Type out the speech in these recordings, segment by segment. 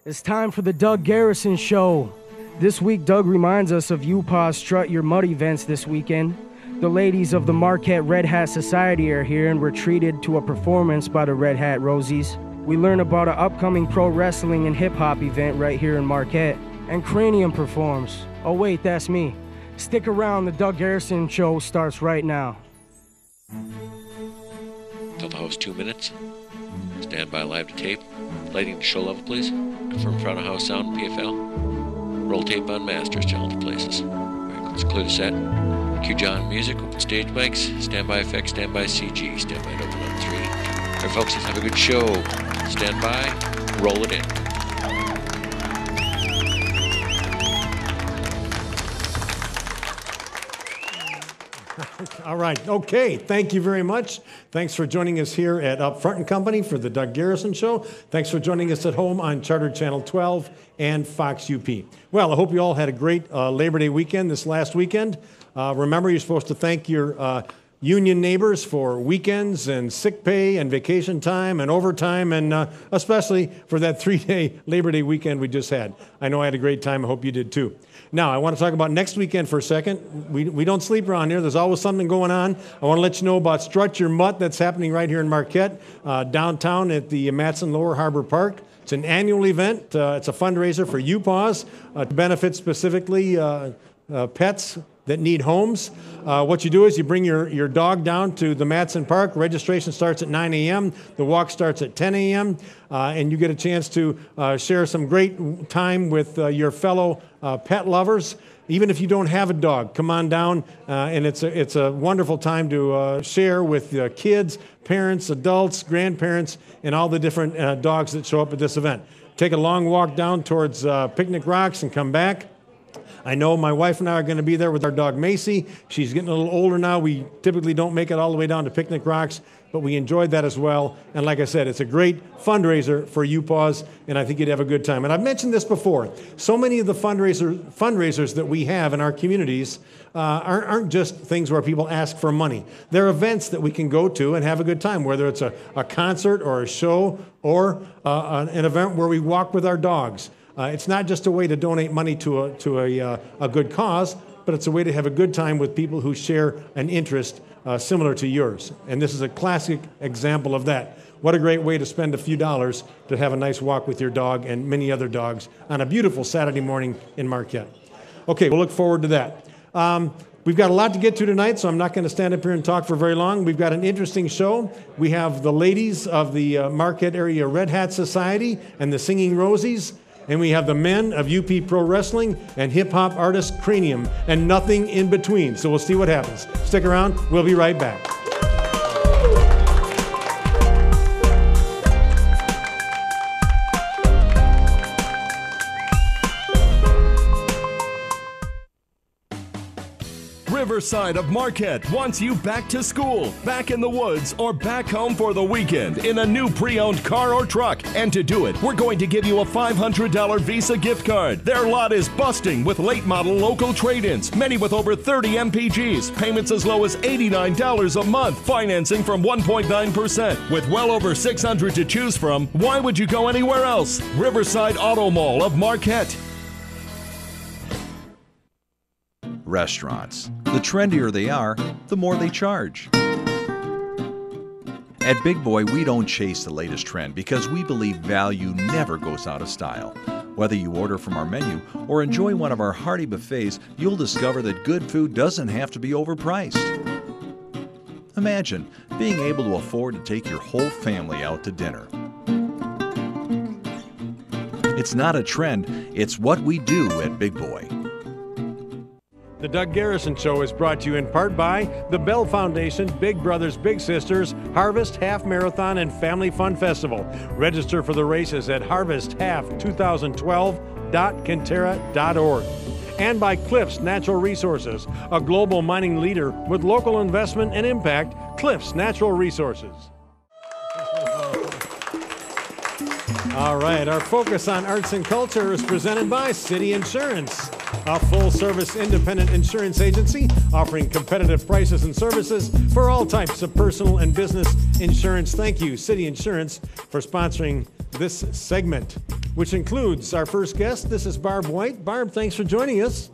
It's time for the Doug Garrison Show. This week, Doug reminds us of UPA's Strut Your Mud events this weekend. The ladies of the Marquette Red Hat Society are here and were treated to a performance by the Red Hat Rosies. We learn about an upcoming pro wrestling and hip-hop event right here in Marquette. And Cranium performs. Oh wait, that's me. Stick around, the Doug Garrison Show starts right now. Clubhouse 2 minutes. Stand by live to tape. Lighting to show level, please. Confirm front of house sound and PFL. Roll tape on masters, challenge places. Alright, let's clear the set. Cue John music, open stage mics, standby effects, standby CG, standby open on 3. Alright folks, let's have a good show. Stand by, roll it in. All right. Okay. Thank you very much. Thanks for joining us here at Upfront & Company for the Doug Garrison Show. Thanks for joining us at home on Charter Channel 12 and Fox UP. Well, I hope you all had a great Labor Day weekend this last weekend. Remember, you're supposed to thank your union neighbors for weekends and sick pay and vacation time and overtime, and especially for that 3-day Labor Day weekend we just had. I know I had a great time. I hope you did too. Now, I want to talk about next weekend for a second. We don't sleep around here. There's always something going on. I want to let you know about Strut Your Mutt that's happening right here in Marquette, downtown at the Matson Lower Harbor Park. It's an annual event. It's a fundraiser for UPAWS to benefit specifically pets that need homes. What you do is you bring your dog down to the Matson Park. Registration starts at 9 a.m. The walk starts at 10 a.m. And you get a chance to share some great time with your fellow pet lovers. Even if you don't have a dog, come on down, and it's a wonderful time to share with kids, parents, adults, grandparents, and all the different dogs that show up at this event. Take a long walk down towards Picnic Rocks and come back. I know my wife and I are going to be there with our dog Macy. She's getting a little older now. We typically don't make it all the way down to Picnic Rocks, but we enjoyed that as well. And like I said, it's a great fundraiser for UPAWS, and I think you'd have a good time. And I've mentioned this before. So many of the fundraisers that we have in our communities aren't just things where people ask for money. They're events that we can go to and have a good time, whether it's a concert or a show or an event where we walk with our dogs. It's not just a way to donate money to a good cause, but it's a way to have a good time with people who share an interest similar to yours. And this is a classic example of that. What a great way to spend a few dollars to have a nice walk with your dog and many other dogs on a beautiful Saturday morning in Marquette. Okay, we'll look forward to that. We've got a lot to get to tonight, so I'm not going to stand up here and talk for very long. We've got an interesting show. We have the ladies of the Marquette Area Red Hat Society and the Singing Rosies. And we have the men of UP Pro Wrestling and hip-hop artist Cranium, and nothing in between. So we'll see what happens. Stick around. We'll be right back. Riverside of Marquette wants you back to school, back in the woods, or back home for the weekend in a new pre-owned car or truck. And to do it, we're going to give you a $500 Visa gift card. Their lot is busting with late model local trade-ins, many with over 30 MPGs, payments as low as $89 a month, financing from 1.9%. With well over 600 to choose from, why would you go anywhere else? Riverside Auto Mall of Marquette. Restaurants. The trendier they are, the more they charge. At Big Boy, we don't chase the latest trend because we believe value never goes out of style. Whether you order from our menu or enjoy one of our hearty buffets, you'll discover that good food doesn't have to be overpriced. Imagine being able to afford to take your whole family out to dinner. It's not a trend, it's what we do at Big Boy. The Doug Garrison Show is brought to you in part by the Bell Foundation, Big Brothers Big Sisters, Harvest Half Marathon and Family Fun Festival. Register for the races at harvesthalf2012.kintera.org. And by Cliffs Natural Resources, a global mining leader with local investment and impact, Cliffs Natural Resources. All right, our focus on arts and culture is presented by City Insurance, a full-service independent insurance agency offering competitive prices and services for all types of personal and business insurance. Thank you, City Insurance, for sponsoring this segment. which includes our first guest. This is Barb White. Barb, thanks for joining us.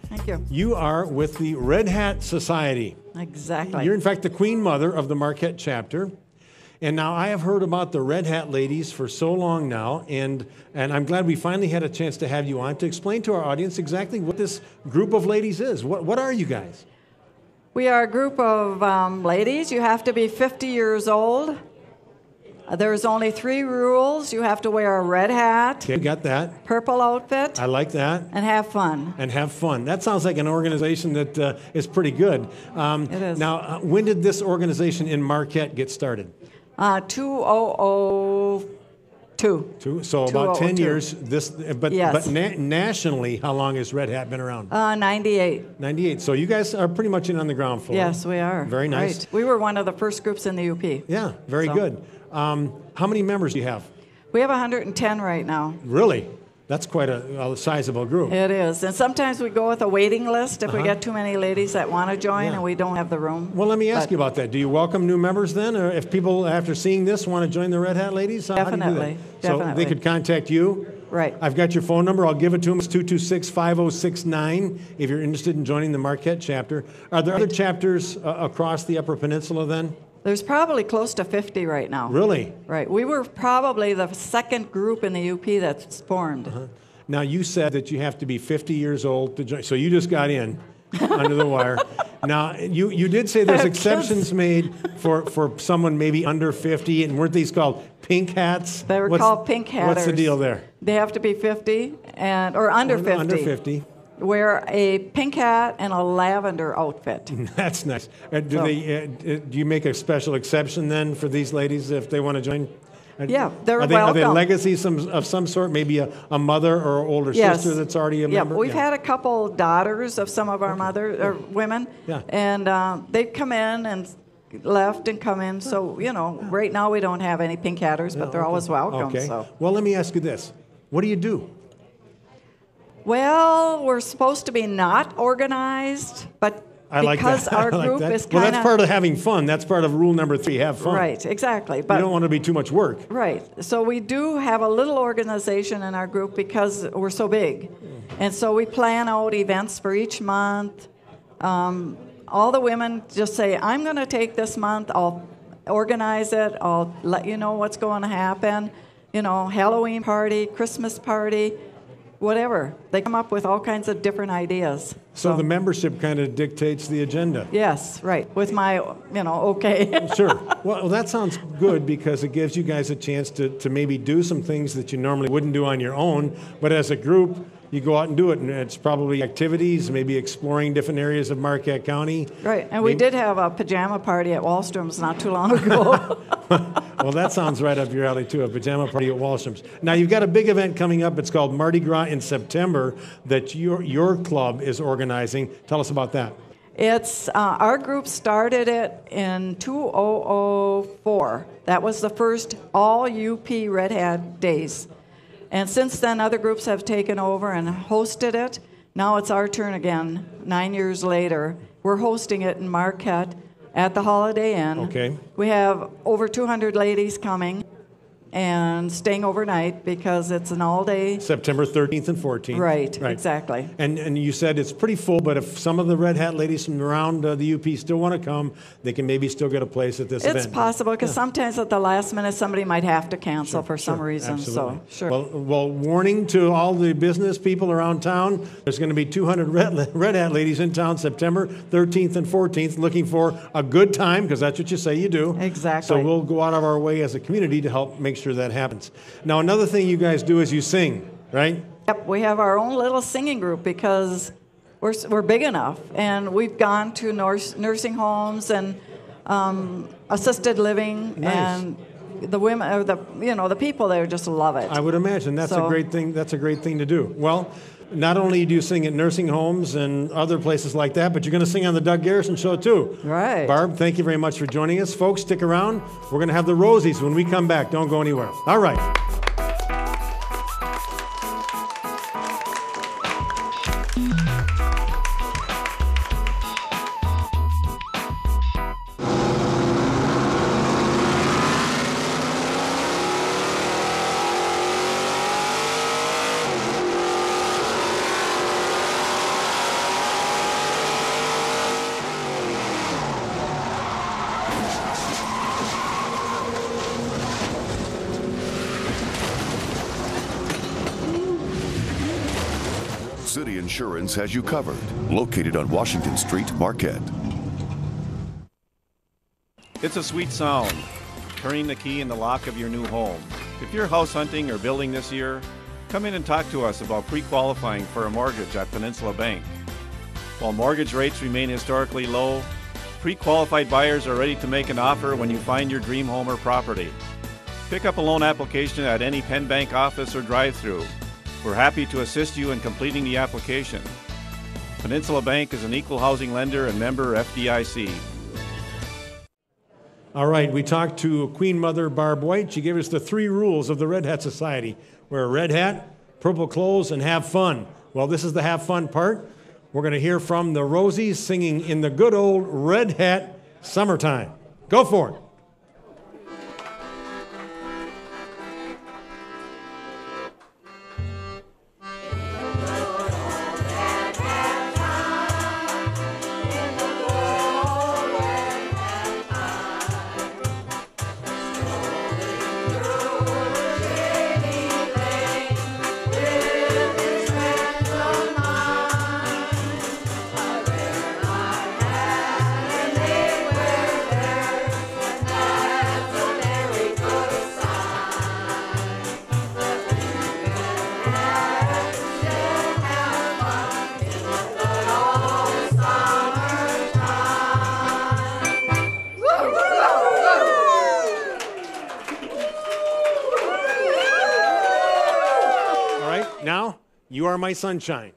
Thank you. You are with the Red Hat Society. Exactly. You're, in fact, the queen mother of the Marquette chapter. And now I have heard about the Red Hat ladies for so long now, and I'm glad we finally had a chance to have you on to explain to our audience exactly what this group of ladies is. What are you guys? We are a group of ladies. You have to be 50 years old. There's only 3 rules. You have to wear a red hat, Okay, got that. purple outfit, I like that. and have fun. And have fun. That sounds like an organization that is pretty good. It is. Now, when did this organization in Marquette get started? 2002. So about 10 2002. years. But Yes. nationally, how long has Red Hat been around? 98. 98. So you guys are pretty much in on the ground floor. Yes, we are. Very nice. Right. We were one of the first groups in the UP. Yeah, very So- good. How many members do you have? We have 110 right now. Really? That's quite a sizable group. It is. And sometimes we go with a waiting list if we get too many ladies that want to join Yeah. and we don't have the room. Well, let me ask But you about that. Do you welcome new members then? Or if people, after seeing this, want to join the Red Hat ladies? How do you do that? Definitely, So definitely. they could contact you? Right. I've got your phone number. I'll give it to them. It's 226-5069 if you're interested in joining the Marquette chapter. Are there other chapters across the Upper Peninsula then? There's probably close to 50 right now. Really? Right. We were probably the second group in the UP that's formed. Now, you said that you have to be 50 years old to join, so you just got in under the wire. Now, you did say there's exceptions made for someone maybe under 50, and weren't these called pink hats? They were called pink hatters. What's the deal there? They have to be 50 or under 50. Under 50. Wear a pink hat and a lavender outfit. That's nice. Do So- do you make a special exception then for these ladies if they want to join? Yeah, they're Are they welcome. legacies of some sort? Maybe a mother or older Yes. sister that's already a Yeah, member? we've had a couple daughters of some of our women, Yeah. and they've come in and left and come in. So, right now we don't have any pink hatters, but they're always welcome. Okay. So. Well, let me ask you this. What do you do? Well, we're supposed to be not organized, but I like because that. our I like group that. is Well, kind that's part of having fun. That's part of rule number 3, have fun. right, exactly. You But don't want to be too much work. right, so we do have a little organization in our group because we're so big, and so we plan out events for each month. All the women just say, "I'm going to take this month. I'll organize it. I'll let you know what's going to happen. Halloween party, Christmas party." Whatever. They come up with all kinds of different ideas. So the membership kind of dictates the agenda. Yes, right. With my, okay. Sure. Well, that sounds good because it gives you guys a chance to maybe do some things that you normally wouldn't do on your own. But as a group, you go out and do it. And it's probably activities, maybe exploring different areas of Marquette County. Right. And we did have a pajama party at Wallstrom's not too long ago. Well, that sounds right up your alley, too, a pajama party at Wallstrom's. Now, you've got a big event coming up. It's called Mardi Gras in September that your club is organizing. Tell us about that. It's our group started it in 2004. That was the first all UP Red Hat days. And since then, other groups have taken over and hosted it. Now it's our turn again, 9 years later. We're hosting it in Marquette at the Holiday Inn. Okay. We have over 200 ladies coming and staying overnight because it's an all-day. September 13th and 14th. Right, exactly. And you said it's pretty full, but if some of the Red Hat ladies from around the UP still want to come, they can maybe still get a place at this event. It's possible because sometimes at the last minute somebody might have to cancel for some reason. Absolutely. So sure. Well, warning to all the business people around town, there's going to be 200 Red Hat ladies in town September 13th and 14th looking for a good time, because that's what you say you do. Exactly. So we'll go out of our way as a community to help make sure that happens. Now, another thing you guys do is you sing, right? Yep, we have our own little singing group because we're big enough, and we've gone to nursing homes and assisted living, Nice. and the women, or the people there just love it. I would imagine that's a great thing. That's a great thing to do. Well, not only do you sing at nursing homes and other places like that, but you're going to sing on the Doug Garrison Show too. Right. Barb, thank you very much for joining us. Folks, stick around. We're going to have the Rosies when we come back. Don't go anywhere. All right. City Insurance has you covered. Located on Washington Street, Marquette. It's a sweet sound, turning the key in the lock of your new home. If you're house hunting or building this year, come in and talk to us about pre-qualifying for a mortgage at Peninsula Bank. While mortgage rates remain historically low, pre-qualified buyers are ready to make an offer when you find your dream home or property. Pick up a loan application at any Penn Bank office or drive-through. We're happy to assist you in completing the application. Peninsula Bank is an equal housing lender and member FDIC. All right, we talked to Queen Mother Barb White. She gave us the 3 rules of the Red Hat Society. Wear a red hat, purple clothes, and have fun. Well, this is the have fun part. We're going to hear from the Rosies singing In the Good Old Red Hat Summertime. Go for it. Now, you are my sunshine.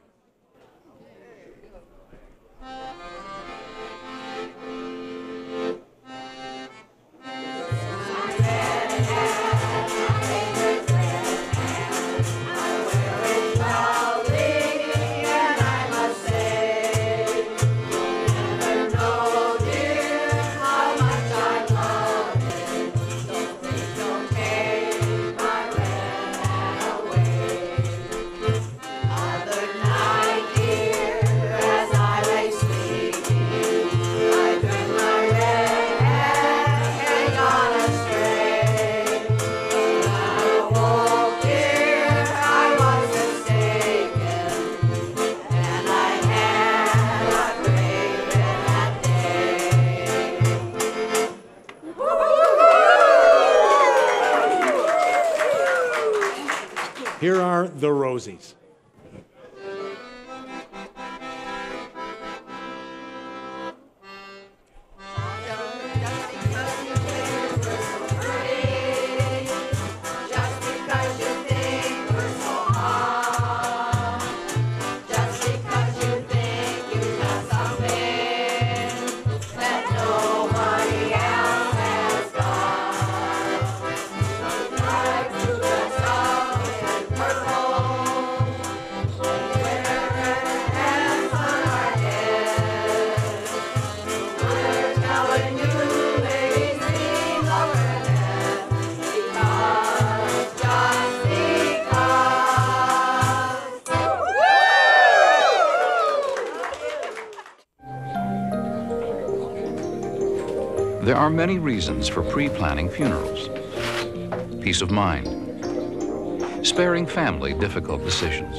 Here are the Rosies. There are many reasons for pre-planning funerals. Peace of mind, sparing family difficult decisions,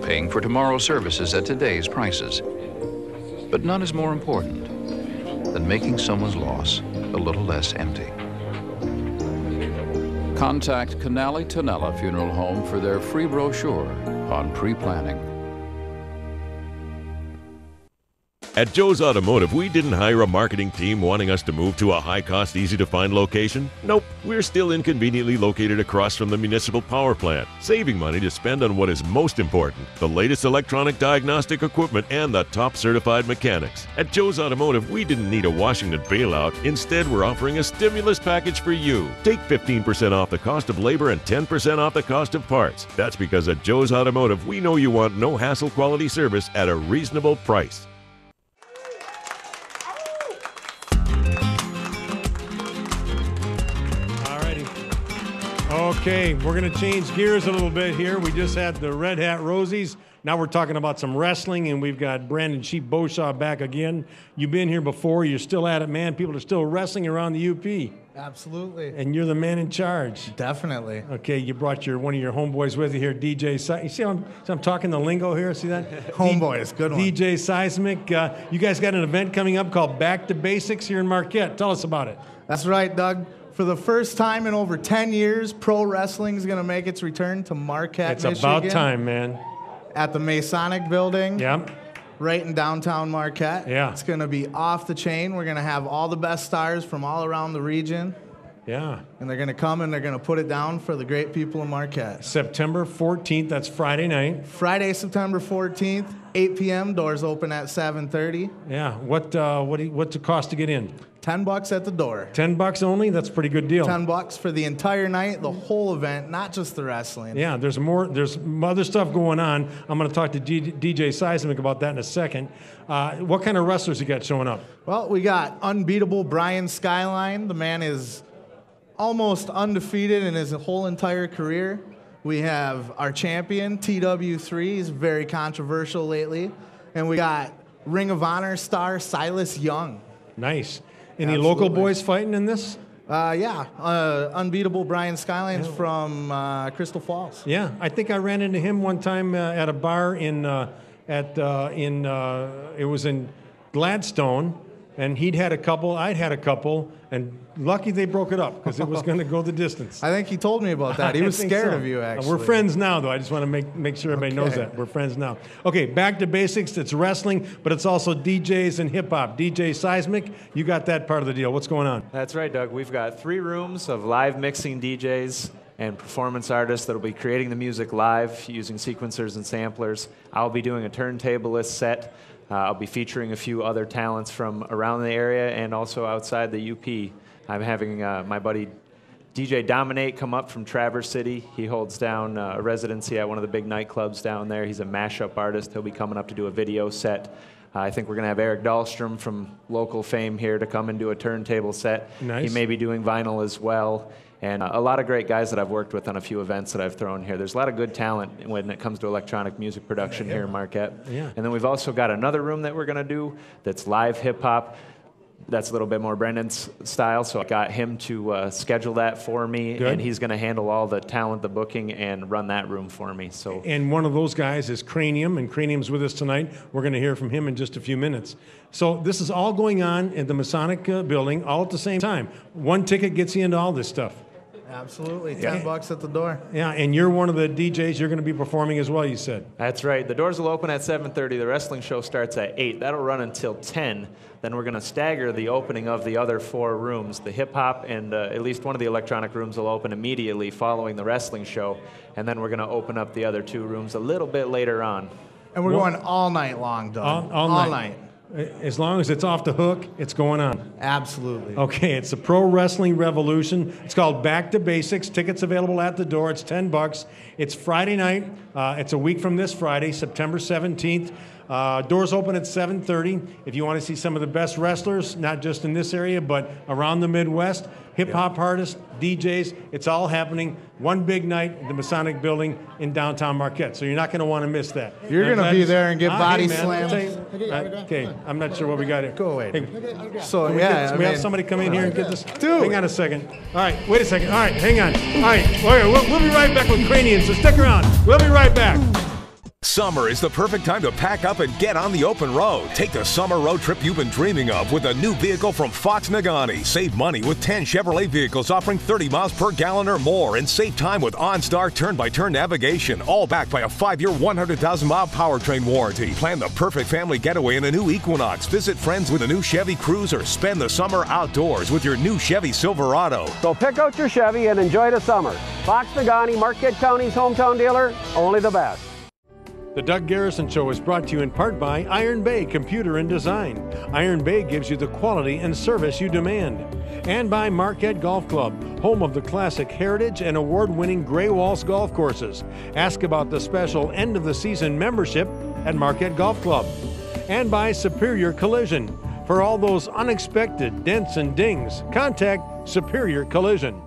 paying for tomorrow's services at today's prices. But none is more important than making someone's loss a little less empty. Contact Canale Tonella Funeral Home for their free brochure on pre-planning. At Joe's Automotive, we didn't hire a marketing team wanting us to move to a high-cost, easy-to-find location. Nope, we're still inconveniently located across from the municipal power plant, saving money to spend on what is most important, the latest electronic diagnostic equipment and the top certified mechanics. At Joe's Automotive, we didn't need a Washington bailout. Instead, we're offering a stimulus package for you. Take 15% off the cost of labor and 10% off the cost of parts. That's because at Joe's Automotive, we know you want no-hassle quality service at a reasonable price. Okay, we're going to change gears a little bit here. We just had the Red Hat Rosies Now we're talking about some wrestling, and we've got Brandon Sheep Beauchamp back again. You've been here before. You're still at it, man. People are still wrestling around the UP. Absolutely. And you're the man in charge. Definitely. Okay, you brought one of your homeboys with you here, DJ. You see how I'm talking the lingo here? See that? Homeboys, good one. DJ Seismic. You guys got an event coming up called Back to Basics here in Marquette. Tell us about it. That's right, Doug. For the first time in over 10 years, pro wrestling is going to make its return to Marquette, Michigan. It's about time, man. At the Masonic Building. Yep. Right in downtown Marquette. Yeah. It's going to be off the chain. We're going to have all the best stars from all around the region. Yeah. And they're going to come and they're going to put it down for the great people of Marquette. September 14th, that's Friday night. Friday, September 14th, 8 p.m. Doors open at 7:30. Yeah. What's the cost to get in? $10 at the door. $10 only? That's a pretty good deal. $10 for the entire night, the whole event, not just the wrestling. Yeah, there's other stuff going on. I'm going to talk to DJ Seismic about that in a second. What kind of wrestlers you got showing up? Well, we got unbeatable Brian Skyline. The man is almost undefeated in his whole entire career. We have our champion, TW3. He's very controversial lately. And we got Ring of Honor star Silas Young. Nice. Any Absolutely. local boys fighting in this? Yeah. Unbeatable Brian Skyline's from Crystal Falls. Yeah, I think I ran into him one time at a bar it was in Gladstone, and he'd had a couple, I'd had a couple, and lucky they broke it up because it was going to go the distance. I think he told me about that. He was scared of you, actually. We're friends now, though. I just want to make sure everybody knows that. We're friends now. Okay, back to basics. It's wrestling, but it's also DJs and hip-hop. DJ Seismic, you got that part of the deal. What's going on? That's right, Doug. We've got 3 rooms of live mixing DJs and performance artists that will be creating the music live using sequencers and samplers. I'll be doing a turntablist set. I'll be featuring a few other talents from around the area and also outside the UP. I'm having my buddy DJ Dominate come up from Traverse City. He holds down a residency at one of the big nightclubs down there. He's a mashup artist. He'll be coming up to do a video set. I think we're going to have Eric Dahlstrom from local fame here to come and do a turntable set. Nice. He may be doing vinyl as well. And a lot of great guys that I've worked with on a few events that I've thrown here. There's a lot of good talent when it comes to electronic music production here in Marquette. Yeah. And then we've also got another room that we're going to do that's live hip-hop. That's a little bit more Brendan's style, so I got him to schedule that for me. Good. And he's going to handle all the talent, the booking, and run that room for me. So. And one of those guys is Cranium, and Cranium's with us tonight. We're going to hear from him in just a few minutes. So this is all going on in the Masonic building all at the same time. One ticket gets you into all this stuff. Absolutely, $10 at the door. Yeah, and you're one of the DJs. You're going to be performing as well, you said. That's right. The doors will open at 7:30. The wrestling show starts at 8. That'll run until 10. Then we're going to stagger the opening of the other 4 rooms. The hip-hop and at least one of the electronic rooms will open immediately following the wrestling show. And then we're going to open up the other 2 rooms a little bit later on. And we're going all night long, Doug. All night. As long as it's off the hook, it's going on. Absolutely. Okay, it's the Pro Wrestling Revolution. It's called Back to Basics. Tickets available at the door. It's $10. It's Friday night. It's a week from this Friday, September 17th. Doors open at 7:30. If you want to see some of the best wrestlers, not just in this area, but around the Midwest, hip-hop artists, DJs, it's all happening one big night at the Masonic Building in downtown Marquette. So you're not going to want to miss that. You're going to be there and get body hey, slams. Okay, I'm not sure what we got here. Go away. Hey, so, we have somebody come in here and get this? Dude. Hang on a second. All right, wait a second. All right, hang on. All right, we'll be right back with Cranium, so stick around. We'll be right back. Summer is the perfect time to pack up and get on the open road. Take the summer road trip you've been dreaming of with a new vehicle from Fox Nagani. Save money with 10 Chevrolet vehicles offering 30 miles per gallon or more, and save time with OnStar turn-by-turn navigation, all backed by a 5-year, 100,000-mile powertrain warranty. Plan the perfect family getaway in a new Equinox. Visit friends with a new Chevy Cruiser. Spend the summer outdoors with your new Chevy Silverado. So pick out your Chevy and enjoy the summer. Fox Nagani, Marquette County's hometown dealer, only the best. The Doug Garrison Show is brought to you in part by Iron Bay Computer and Design. Iron Bay gives you the quality and service you demand. And by Marquette Golf Club, home of the classic heritage and award-winning Gray Walls golf courses. Ask about the special end-of-the-season membership at Marquette Golf Club. And by Superior Collision. For all those unexpected dents and dings, contact Superior Collision.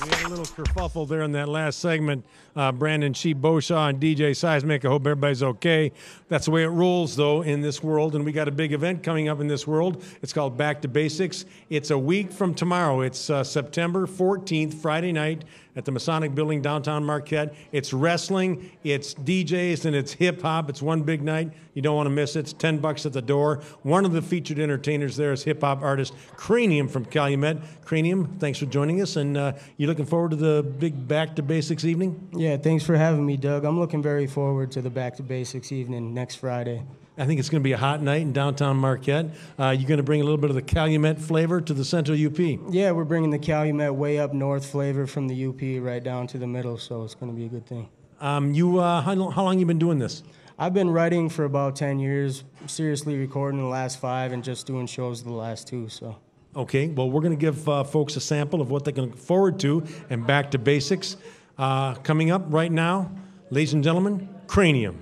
We had a little kerfuffle there in that last segment. Brandon Sheep Beauchamp and DJ Seismic. I hope everybody's okay. That's the way it rolls, though, in this world. And we got a big event coming up in this world. It's called Back to Basics. It's a week from tomorrow. It's September 14th, Friday night, at the Masonic Building, downtown Marquette. It's wrestling, it's DJs, and it's hip-hop. It's one big night. You don't want to miss it. It's $10 at the door. One of the featured entertainers there is hip-hop artist Cranium from Calumet. Cranium, thanks for joining us. And you looking forward to the big Back to Basics evening? Yeah, thanks for having me, Doug. I'm looking very forward to the Back to Basics evening next Friday. I think it's going to be a hot night in downtown Marquette. You're going to bring a little bit of the Calumet flavor to the Central UP. Yeah, we're bringing the Calumet way up north flavor from the UP right down to the middle, so it's going to be a good thing. How long you been doing this? I've been writing for about 10 years, seriously recording the last 5, and just doing shows the last 2. So. Okay, well, we're going to give folks a sample of what they can look forward to and Back to Basics. Coming up right now, ladies and gentlemen, Cranium.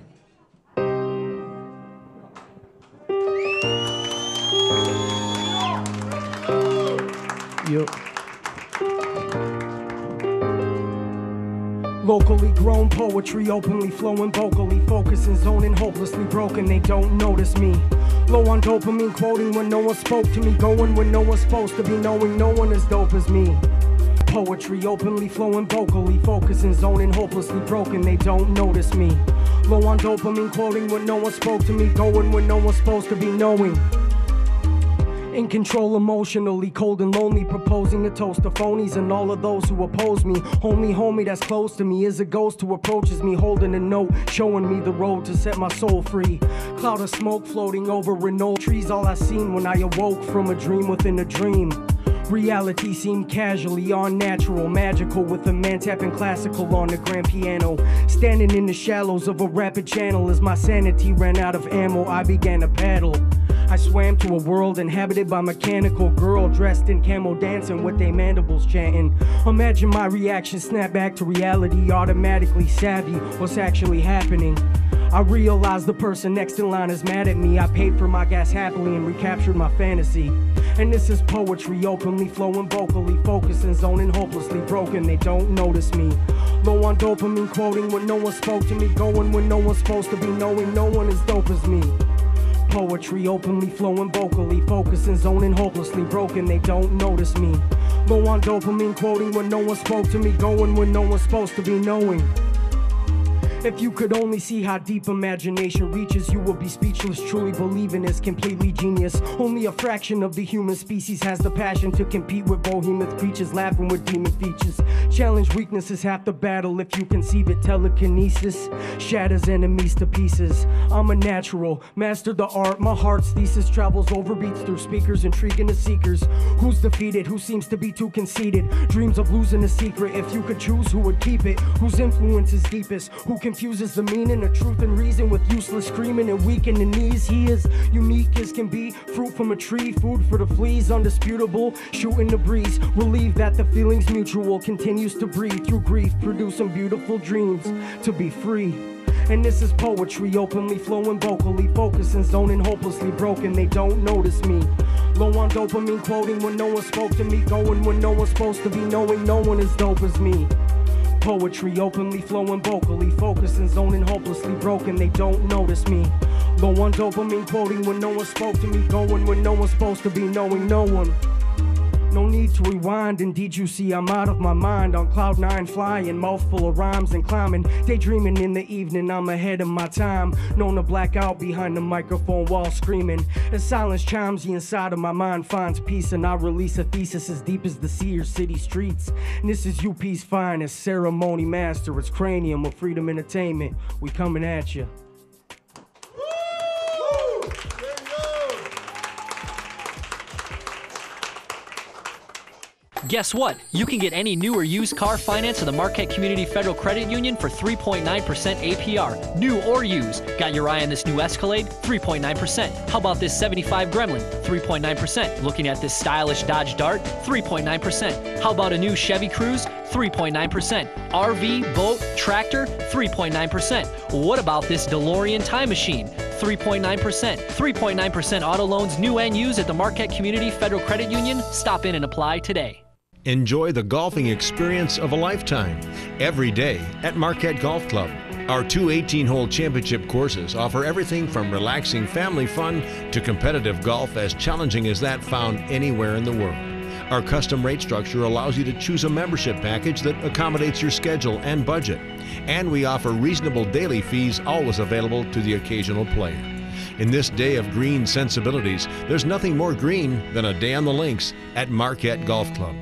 Yep. Locally grown poetry, openly flowing vocally, focusing, zoning, hopelessly broken, they don't notice me. Low on dopamine, quoting when no one spoke to me, going when no one's supposed to be, knowing no one as dope as me. Poetry, openly flowing vocally, focusing, zoning, hopelessly broken, they don't notice me. Low on dopamine, quoting when no one spoke to me, going when no one's supposed to be, knowing. In control emotionally, cold and lonely, proposing a toast to phonies and all of those who oppose me. Only homie that's close to me is a ghost who approaches me, holding a note, showing me the road to set my soul free. Cloud of smoke floating over Renault trees, all I seen when I awoke from a dream within a dream. Reality seemed casually unnatural, magical, with a man tapping classical on the grand piano. Standing in the shallows of a rapid channel, as my sanity ran out of ammo, I began to paddle. I swam to a world inhabited by mechanical girl dressed in camo, dancing with they mandibles chanting. Imagine my reaction, snap back to reality, automatically savvy what's actually happening. I realized the person next in line is mad at me. I paid for my gas happily and recaptured my fantasy. And this is poetry, openly flowing vocally, focusing, zoning, hopelessly broken, they don't notice me. Low on dopamine, quoting when no one spoke to me, going when no one's supposed to be, knowing no one as dope as me. Poetry, openly flowing vocally, focusing, zoning, hopelessly broken, they don't notice me. Low on dopamine, quoting when no one spoke to me, going when no one's supposed to be, knowing. If you could only see how deep imagination reaches, you would be speechless, truly believing it's completely genius. Only a fraction of the human species has the passion to compete with behemoth creatures, laughing with demon features. Challenge weakness is half the battle if you conceive it. Telekinesis shatters enemies to pieces. I'm a natural, master the art. My heart's thesis travels over beats through speakers, intriguing the seekers. Who's defeated? Who seems to be too conceited? Dreams of losing a secret. If you could choose, who would keep it? Whose influence is deepest? Who confuses the meaning of truth and reason with useless screaming and weak in the knees? He is unique as can be, fruit from a tree, food for the fleas, undisputable, shooting the breeze, relieved that the feeling's mutual, continues to breathe through grief, producing beautiful dreams to be free. And this is poetry, openly flowing vocally, focusing, zoning, hopelessly broken, they don't notice me. Low on dopamine, quoting when no one spoke to me, going when no one's supposed to be, knowing no one as dope as me. Poetry, openly flowing vocally, focusing, zoning, hopelessly broken, they don't notice me. Low on dopamine, quoting when no one spoke to me, going when no one's supposed to be, knowing no one. No need to rewind, indeed you see I'm out of my mind. On cloud 9 flying, mouthful of rhymes and climbing. Daydreaming in the evening, I'm ahead of my time. Known to black out behind the microphone while screaming. As silence chimes, the inside of my mind finds peace. And I release a thesis as deep as the sea or city streets. And this is UP's finest, ceremony master. It's Cranium of Freedom Entertainment. We coming at you. Guess what? You can get any new or used car finance in the Marquette Community Federal Credit Union for 3.9% APR. New or used. Got your eye on this new Escalade? 3.9%. How about this 75 Gremlin? 3.9%. Looking at this stylish Dodge Dart? 3.9%. How about a new Chevy Cruze? 3.9%. RV, boat, tractor? 3.9%. What about this DeLorean time machine? 3.9%. 3.9% auto loans, new and used at the Marquette Community Federal Credit Union. Stop in and apply today. Enjoy the golfing experience of a lifetime every day at Marquette Golf Club. Our two 18-hole championship courses offer everything from relaxing family fun to competitive golf as challenging as that found anywhere in the world. Our custom rate structure allows you to choose a membership package that accommodates your schedule and budget. And we offer reasonable daily fees, always available to the occasional player. In this day of green sensibilities, there's nothing more green than a day on the links at Marquette Golf Club.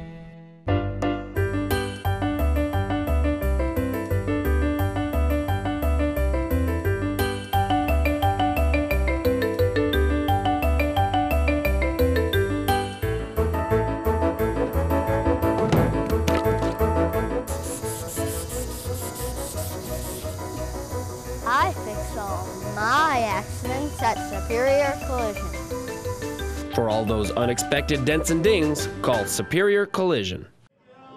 I fix all my accidents at Superior Collision. For all those unexpected dents and dings, call Superior Collision.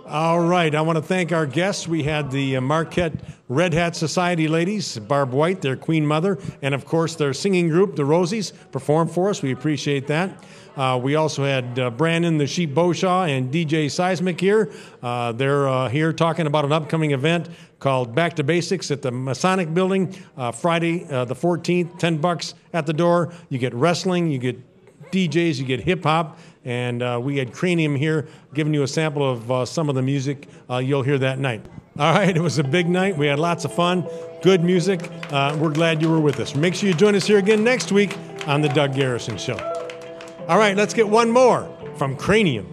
All right, I want to thank our guests. We had the Marquette Red Hat Society ladies, Barb White, their queen mother, and of course their singing group, the Rosies, perform for us. We appreciate that. We also had Brandon, the Sheep Beauchamp, and DJ Seismic here. They're here talking about an upcoming event called Back to Basics at the Masonic Building, Friday the 14th, $10 at the door. You get wrestling, you get DJs, you get hip-hop, and we had Cranium here giving you a sample of some of the music you'll hear that night. All right, it was a big night. We had lots of fun, good music. We're glad you were with us. Make sure you join us here again next week on The Doug Garrison Show. All right, let's get one more from Cranium.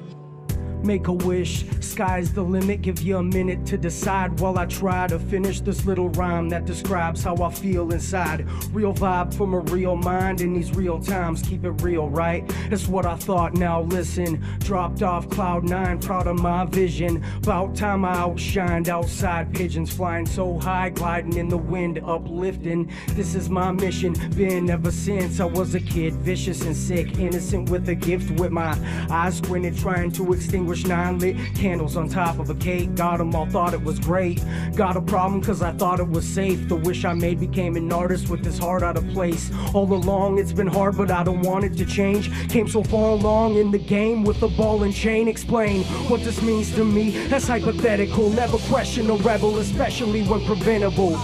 Make a wish, sky's the limit, give you a minute to decide while I try to finish this little rhyme that describes how I feel inside. Real vibe from a real mind in these real times, keep it real, right? That's what I thought, now listen. Dropped off cloud 9, proud of my vision. About time I outshined outside, pigeons flying so high, gliding in the wind, uplifting. This is my mission, been ever since I was a kid, vicious and sick, innocent with a gift, with my eyes squinted, trying to extinguish 9 lit candles on top of a cake. Got them all, thought it was great. Got a problem cause I thought it was safe. The wish I made became an artist with this heart out of place. All along it's been hard but I don't want it to change. Came so far along in the game with the ball and chain. Explain what this means to me, that's hypothetical. Never question a rebel, especially when preventable.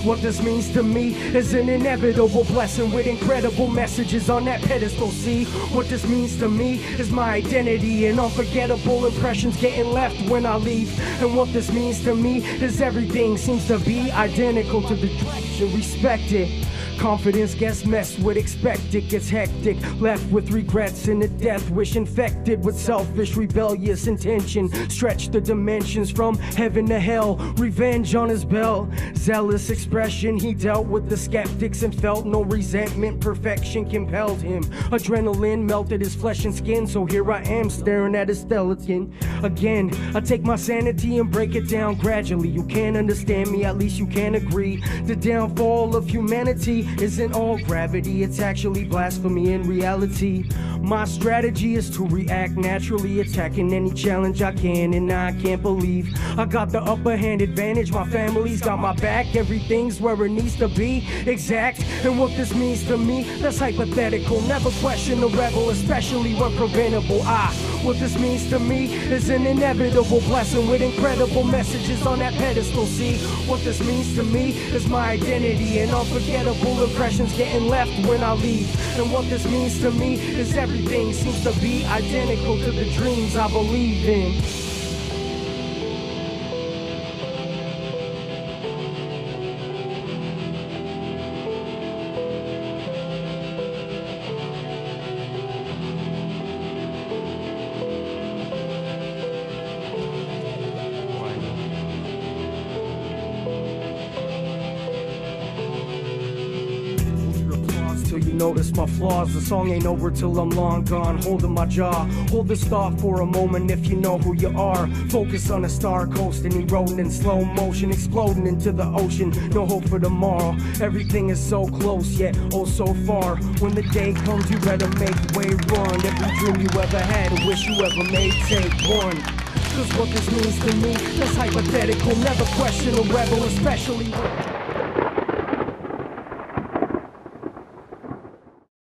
What this means to me is an inevitable blessing with incredible messages on that pedestal. See, what this means to me is my identity and unforgettable impressions getting left when I leave. And what this means to me is everything seems to be identical to the direction. Respect it. Confidence gets messed with, expect it gets hectic. Left with regrets and a death wish infected with selfish, rebellious intention. Stretch the dimensions from heaven to hell. Revenge on his bell. Zealous expression, he dealt with the skeptics and felt no resentment. Perfection compelled him. Adrenaline melted his flesh and skin. So here I am staring at his skeleton. Again, I take my sanity and break it down gradually. You can't understand me, at least you can agree. The downfall of humanity isn't all gravity, it's actually blasphemy in reality. My strategy is to react naturally, attacking any challenge I can, and I can't believe I got the upper hand advantage. My family's got my back, everything's where it needs to be, exact. And what this means to me, that's hypothetical. Never question a rebel, especially when preventable. What this means to me is an inevitable blessing with incredible messages on that pedestal. See, what this means to me is my identity and unforgettable impressions getting left when I leave. And what this means to me is everything seems to be identical to the dreams I believe in. You notice my flaws, the song ain't over till I'm long gone. Holding my jaw, hold this thought for a moment if you know who you are. Focus on a star coasting, eroding in slow motion, exploding into the ocean. No hope for tomorrow, everything is so close yet oh so far. When the day comes you better make way, run. Every dream you ever had, a wish you ever made, take one. Cause what this means to me, that's hypothetical. Never question a rebel, especially